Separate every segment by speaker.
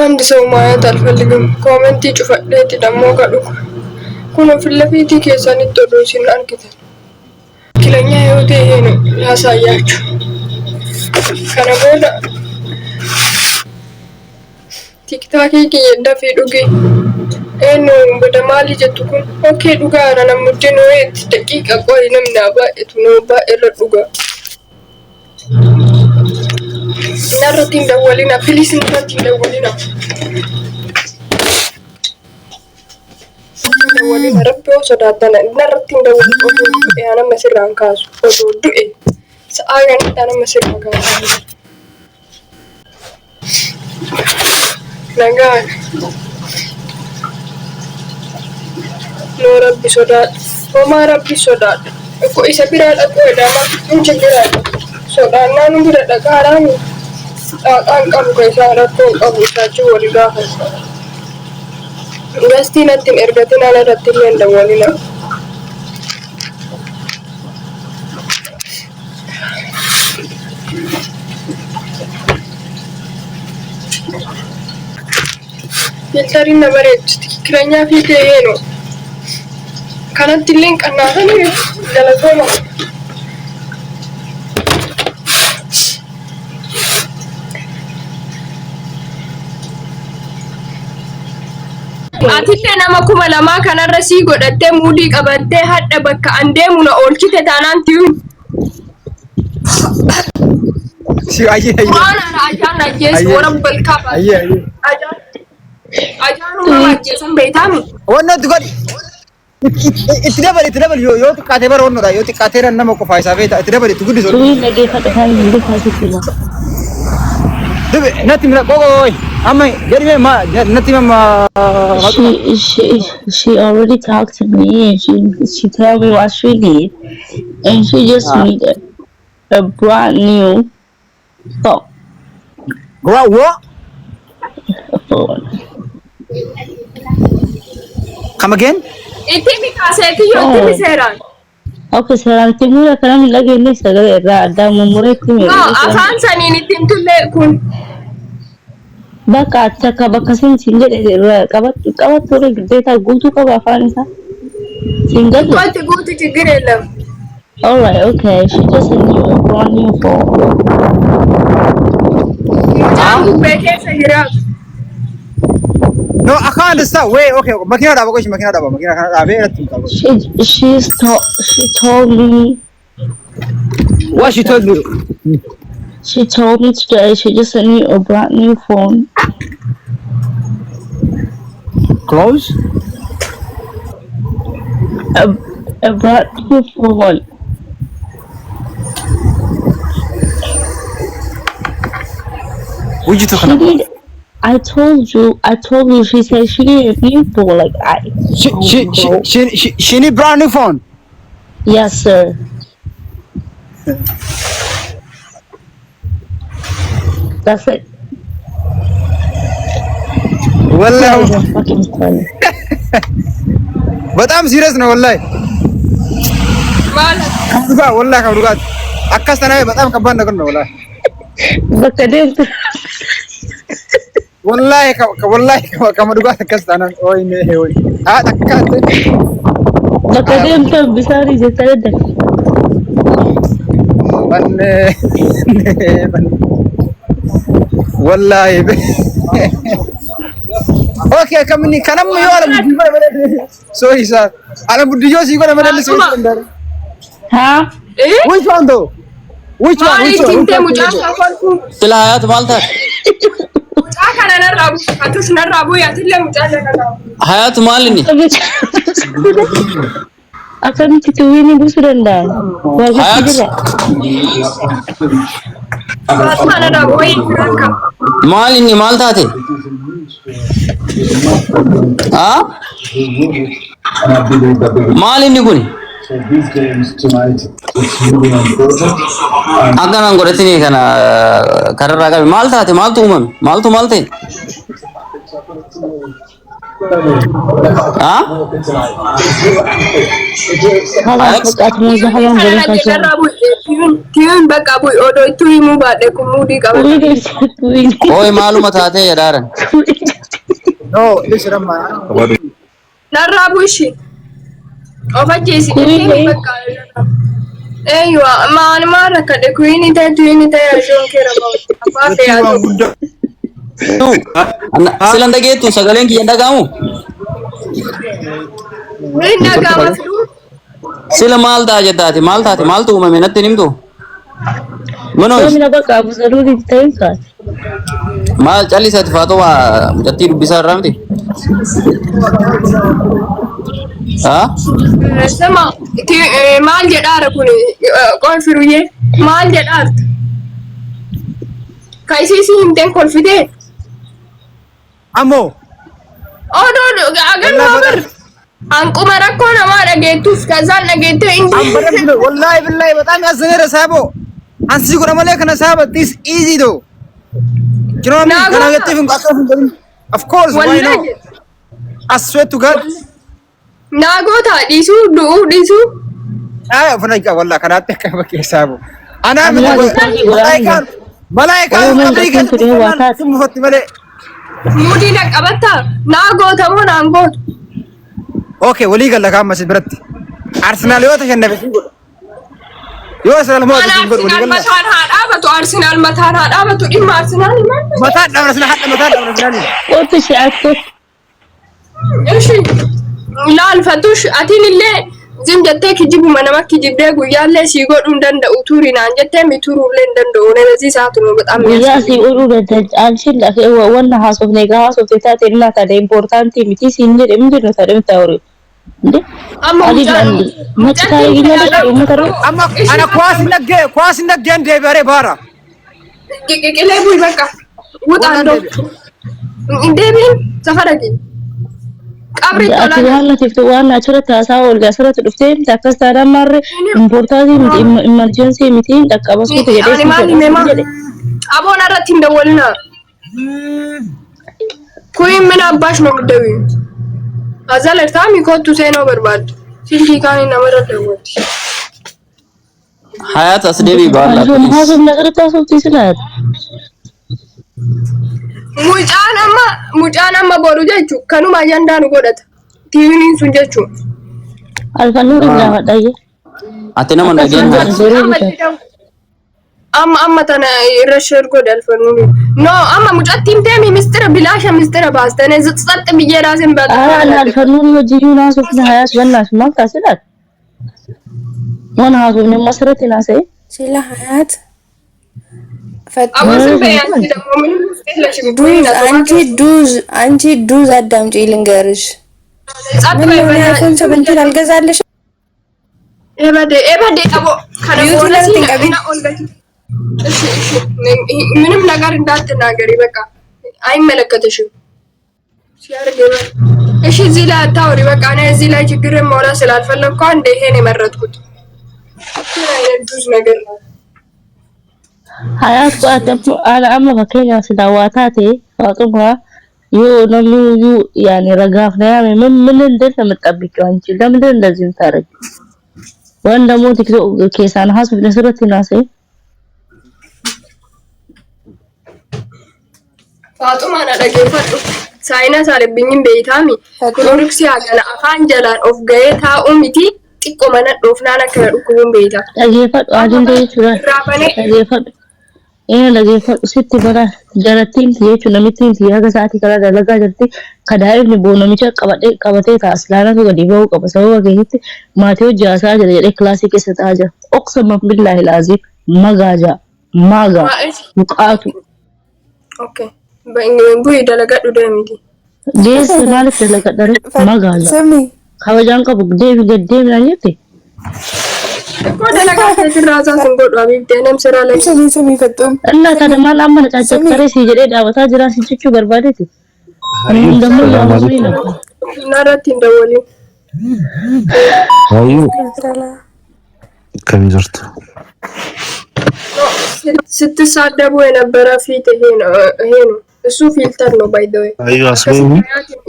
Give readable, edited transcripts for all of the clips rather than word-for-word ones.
Speaker 1: አንድ ሰው ማየት አልፈልግም። ኮሜንት ጩፈዴት ደሞ ቀዱ ኩኖ ፍለፊቲ ኬሳን ይጥሩ ሲናርክተ ትክክለኛ ህይወቴ ይሄ ነው ያሳያችሁ። ከነቦዳ ቲክታክ ደፊ ዱጌ ኤኑ በደማሊ ጀቱኩን ኦኬ ዱጋ ረነሙጅ ነው ደቂቃ ቆይ ነምና ባእቱ ነው ባእረ ዱጋ نرتين دولينا بليس نرتين دولينا دولينا ربي وصداتنا نرتين دولينا أنا مسير عنكاس ودو إيه سأجن أنا مسير عنكاس نعم نو ربي صدات وما ربي صدات أكو إسابيرات أكو دama نجبرات صداتنا نبرة كارامي أنقذ كيسارة أبو ساجو ولقاه غاستينا تين إرغتين على رتين دولينا filtariin nama reebsti kireenyaa fi ta'eeno kanatti illee qannaafanii galatooma. Atille nama kuma lamaa kanarra sii godhattee muudii qabattee hadha bakka an deemu na oolchite taanaan tiyuun.
Speaker 2: Si ayye ayye.
Speaker 1: Maana ajaan ajjees warra balkaa baate.
Speaker 2: Ayye ayye.
Speaker 1: Ajaan nama ajjeesan beektaami.
Speaker 2: Wanna dugadi. Itti dabali yoo xiqqaatee bara wannoodha yoo xiqqaatee nama qofaa isaa beekta itti dabali itti guddisu. Dibe natti mina qoqooy amma jedhime ma natti mama.
Speaker 3: She already talked to me and she told me why she leave and she just need a brand new phone.
Speaker 2: What?
Speaker 3: Phone.
Speaker 2: Come again?
Speaker 1: Itti mi kaaseeti yoo itti mi seeraan.
Speaker 3: Okay, seeraan itti mura kana mi lageenye sagalee irraa addaa mummura itti mi.
Speaker 1: No, afaan saniin itti himtullee kun.
Speaker 3: Bakka akka bakka siin jedhe irraa qabattu deetaa guutuu qaba afaan isaa. Siin galu.
Speaker 1: Wanti guutuu ችግር የለም.
Speaker 3: All right, okay. She just need a brand new phone.
Speaker 1: Jamu bekeessa jiraatu.
Speaker 2: No, I can't understand. Wait, okay. Makina daba koshi makina daba. Makina kana dabe irratti mutaba.
Speaker 3: She told me.
Speaker 2: What she told you?
Speaker 3: She told me today she just sent me a brand new phone.
Speaker 2: Close?
Speaker 3: A brand new phone.
Speaker 2: What you talking about?
Speaker 3: I told you she said she needed a new phone like
Speaker 2: She need brand new phone.
Speaker 3: Yes, sir. That's it.
Speaker 2: Wallahi.
Speaker 3: Fucking funny.
Speaker 2: በጣም ሲሪየስ ነው ወላሂ
Speaker 1: ማለት
Speaker 2: ከዱጋ ወላሂ ከዱጋ አካስተናይ በጣም ከባድ ነገር ነው ወላሂ
Speaker 3: በከደም
Speaker 2: ወላሂ ከመዱጋ አካስተና ወይኔ ወይ አጣካተ
Speaker 3: በከደም ተብሳሪ ዘተረደ
Speaker 2: ወላሂ ወላሂ Okay, kamni kanam yo ala buddiyo sorry sir ala buddiyo si gona madal so ndar
Speaker 3: ha
Speaker 2: which one though which one
Speaker 1: tinte mujaha falku
Speaker 4: tila hayat malta
Speaker 1: mujaha kana narabu atus narabu ya tille mujaha kana
Speaker 4: hayat malini
Speaker 3: akan tituwini busranda
Speaker 4: hayat
Speaker 1: mana narabu ikanka
Speaker 4: malini malta te ah malini kuni aganan goratini kana karara ga malta te maltu umam maltu malte
Speaker 3: خلاص بقى تموز حلم بريكا
Speaker 1: تيون بقى ابو اودو توي مو بعد كمودي قبل
Speaker 4: اوي معلومات هاتي يا دارن
Speaker 2: نو ليش رمى
Speaker 1: نرابو شي وفجيسي بقى ايوه ما انا ما ركض كويني تاي عشان كده ابا يا
Speaker 4: أنا silang gitu sagalen kian kamu
Speaker 1: وين نقام
Speaker 4: sila mal tu meminat tinim tu
Speaker 3: Kami
Speaker 4: Manos
Speaker 3: nak buat apa ضروري تنسى
Speaker 4: mal cali satu foto wa jati bisa ramti ha
Speaker 1: سما مال جدار كوني قول فرويه مال جدار كايسي سيمتين كل فيدي
Speaker 2: عمو
Speaker 1: Oh no, agar mabar. Angku marah kau nama lagi tu sekazan lagi tu ini.
Speaker 2: والله بالله بتاعي أصلا رسابو أنسي كنا ملك أنا سابو this easy though you know what I mean أنا قلت فيهم قصة of course why not I swear to God
Speaker 1: Nago tha disu.
Speaker 2: أيوة فنايكا والله كنا تكلم بكي سابو أنا ملايكة أمريكا ثم فتي ملك
Speaker 1: Mudi nak abata. Nago tha mo nago.
Speaker 2: اوكي ولي قال لك عم مسجد برتي ارسنال يوتا كان نبي يو ارسنال ما تقول ولي قال
Speaker 1: مثلا هذا بتو ارسنال مثلا هذا بتو ام ارسنال
Speaker 2: متى ارسنال حتى متى ارسنال
Speaker 3: قلت شعرته
Speaker 1: ايش لا الفتوش اتين اللي زين جتك يجيبوا منامك يجيب ده ويا سيقولون دند وتوري نانجته ميتورو لين دند ونزي ساعتون بتام
Speaker 3: ويا سيقولوا ده أنشل لك هو وانا حاسب نيجا حاسب تتات إننا ترى importante متي سينجر إمدنا ترى تاوري ما تكاي جينا ده ما ترى
Speaker 2: اما انا كواس نجي عندي بري بارا
Speaker 1: كله بوي بكا وتاندو ديبين سفرتي
Speaker 3: أتوقع تفتح وانا أشرت تاساو الجسرة تفتح تكاس ترى مرة importante متي emergency متي تكا بس كده
Speaker 1: يعني ما أبو نرى تندولنا كوي من أباش مقدوي أزال ارتامي كنت سينو برباد سيلكي كاني نمرة دوتي
Speaker 4: hayat asdebi bala
Speaker 3: ما هذا نقدر تاسو تيسلات
Speaker 1: mucaan amma boru jechuun kanuma yandaan godhata tiiviniin sun jechuun.
Speaker 3: الفنون إلا هذا
Speaker 4: ati nama nagen
Speaker 1: amma tana irra share godha alfanuuni no amma mucattiin deemi mistira bilaasha mistira baastane zixxaxxi biyyee raasin baata
Speaker 3: أنا الفنون يجيو ناس في حياة والناس ما كاسلات وانا هذا من مسرتي ناسي
Speaker 5: سيلا حياة
Speaker 1: awwasin beeyaan ደግሞ ምንም
Speaker 5: دوز አንቺ ዱዝ አዳምጪ ልንገርሽ
Speaker 1: ጸጥ
Speaker 5: ምን
Speaker 1: በይ
Speaker 5: ነው ያልኩን ሰብንትን አልገዛልሽ
Speaker 1: ኤበዴ ጠቦ ከነቦነሲ እና ኦልገቲ እሺ ምንም ነገር እንዳትናገሪ በቃ አይመለከትሽም ሲያርግ እሺ እዚህ ላይ አታውሪ በቃ እኔ እዚህ ላይ ችግርን ማውራት ስላልፈለግኩ አንዴ ይሄን የመረጥኩት ዱዝ ነገር ነው
Speaker 3: حياة قاتم أنا أما فكينا سداواتاتي فاطمة يو نمو يو يعني رقافنا يعني من ندرنا متقبك وانجي لا من لازم تارك وان دمو تكتو كيسان حاسب نسرتي ناسي
Speaker 1: فاطمة أنا dhaggeeffadhu saayinaa saalibbiin beeytaami kunuunsi hagana afaan jalaan of ga'ee taa'uu miti xiqqoo mana dhoofnaan akka dhukkubuun beeyta.
Speaker 3: dhaggeeffadhu adiin jechuudha dhaggeeffadhu inni dhaggeeffadhu sitti bara jarattiin jechuun namittiin haga sa'aatii karaa dalagaa jirti kadaa'ibni boonamicha qabatee taas laanatu gadi ba'uu qaba sababa keessatti maatii hojii haasaa jira jedhee kilaasii keessa taa'aa jira oqsama billaahi laaziif magaaja maagaa muqaatu.
Speaker 1: Okay. Bu'ii dalagadhu deemiti.
Speaker 3: Deessa maaliif dalagadhare magaaja kabajaan qabu deebi gaddeebi'an jette.
Speaker 1: Koo dalagaa keessirraa isaasin godhu abiibdee namsiraa lakkii.
Speaker 5: Samii fattuun
Speaker 3: Allaa kana maal amma na caccabsaree si jedhee dhaabataa jiraa si jechuu barbaadeeti. Hundammoo yaa'uu nama.
Speaker 1: Narratti hin dawwaliin.
Speaker 6: Hayyuu akkamii jirtu?
Speaker 1: ስትሳደቡ የነበረ ፊት ይሄ ነው እሱ ፊልተር ነው ባይ ዘ ወይ
Speaker 6: አዩ አስበኝ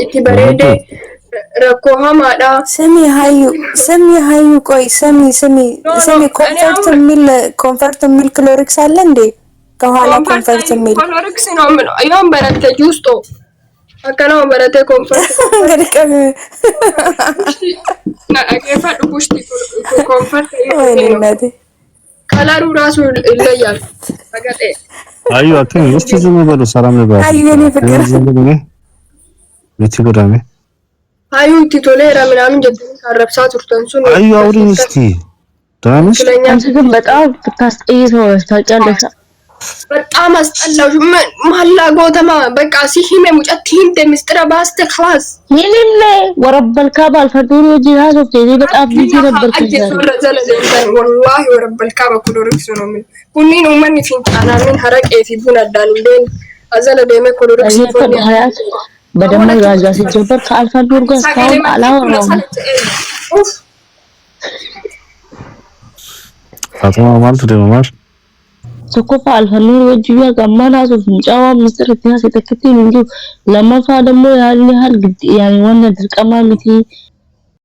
Speaker 1: እቲ በሬዴ ረኮሃማዳ
Speaker 5: ስሚ ሀዩ ቆይ ስሚ ኮንፈርት ሚል ክሎሪክስ አለ እንዴ ከኋላ ኮንፈርት ሚል
Speaker 1: ክሎሪክስ ነው ምን አዩን በረተ ጁስቶ አከናው በረተ ኮንፈርት
Speaker 5: ገርቀም
Speaker 1: አገፋ ዱሽቲ ኮንፈርት
Speaker 5: ወይኔ
Speaker 1: ከለሩ ራሱ ይለያል አገጤ
Speaker 6: አዩ አከኝ እስቲ ዝም በሉ ሰላም ነበር
Speaker 5: አዩ የኔ ፍቅር
Speaker 6: ቤት ጎዳሜ
Speaker 1: አዩ ቲቶሌራ ምናምን ጀደን ካረብሳ ቱርተንሱ
Speaker 6: አዩ አውሪኝ እስቲ ዳንስ
Speaker 3: አንቺ ግን በጣም ታስጠይተው ታውቂያለሽ።
Speaker 1: በጣም አስጠላው ማላ ጎተማ በቃ ሲሂሜ ሙጨት ሂንደ ምስጥራ ባስተ ክላስ
Speaker 3: ይሄንም ወረበል ካባል ፈዱሩ ጂሃዝ ኦፍ ዴ በጣም ቢዚ ነበር ከዛ
Speaker 1: ወላሂ ወረበል ካባ ኩሎሪክስ ነው ምን ኩኒን ኡመን ፊንጣና ምን ሐረቄቲ ቡና ዳንዴን አዘለ ደመ ኩሎሪክስ
Speaker 3: ነው ሀያት በደም ጋዛ ሲጀበር ከአልፋዱር ጋር እስካሁን አላወራውም።
Speaker 6: ፋጡማ ማለት ደግሞ ማለት
Speaker 3: Sokofa alfanur wajjiya gamana su fincawa misir ta sai ta kiti minju lamma fa da mu yani hal yani wannan dirkama miti